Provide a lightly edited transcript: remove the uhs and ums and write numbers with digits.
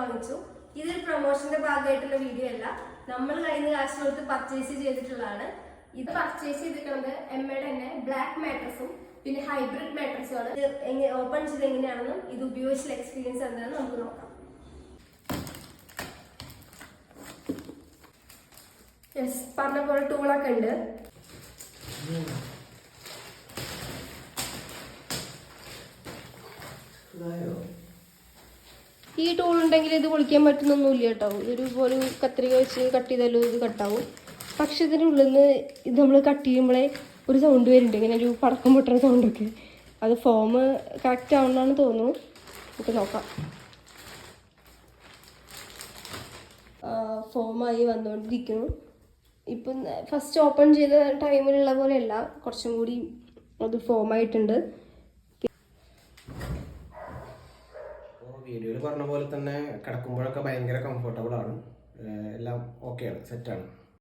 വാങ്ങിച്ചു. ഇതൊരു പ്രൊമോഷന്റെ ഭാഗമായിട്ടുള്ള വീഡിയോ അല്ല, നമ്മൾ കഴിഞ്ഞ കാശ് കൊടുത്ത് പർച്ചേസ് ചെയ്തിട്ടുള്ളതാണ്. ഇത് പർച്ചേസ് ചെയ്തിട്ടുള്ളത് എമ്മയുടെ തന്നെ ബ്ലാക്ക് മാട്രസും പിന്നെ ഹൈബ്രിഡ് മാട്രസും ആണ്. ഇത് ഓപ്പൺ ചെയ്ത് എങ്ങനെയാണെന്നും ഇത് ഉപയോഗിച്ചുള്ള എക്സ്പീരിയൻസ് എന്താണെന്ന് നമുക്ക് നോക്കാം. യെസ്, പറഞ്ഞ പോലെ ടൂളൊക്കെ ഉണ്ട്. ഈ ടൂൾ ഉണ്ടെങ്കിൽ ഇത് പൊളിക്കാൻ പറ്റുന്നൊന്നുമില്ല കേട്ടോ. ഇതൊരു പോലെ കത്രിക വെച്ച് കട്ട് ചെയ്താലും ഇത് കട്ടാവും. പക്ഷെ ഇതിനുള്ളിൽ നിന്ന് ഇത് നമ്മൾ കട്ട് ചെയ്യുമ്പോഴേ ഒരു സൗണ്ട് വരുന്നുണ്ട്, ഇങ്ങനെ ഒരു പടക്കം പൊട്ടുന്ന സൗണ്ടൊക്കെ. അത് ഫോം കറക്റ്റ് ആവുന്നതാണെന്ന് തോന്നുന്നു. നമുക്ക് നോക്കാം. ഫോമായി വന്നുകൊണ്ടിരിക്കുന്നു. ഇപ്പം ഫസ്റ്റ് ഓപ്പൺ ചെയ്ത ടൈമിലുള്ള പോലെയല്ല, കുറച്ചും കൂടി അത് ഫോമായിട്ടുണ്ട്. വീഡിയോയിൽ പറഞ്ഞ പോലെ തന്നെ കിടക്കുമ്പോഴൊക്കെ ഭയങ്കര കംഫർട്ടബിൾ ആണ്. എല്ലാം ഓക്കെയാണ്, സെറ്റാണ്.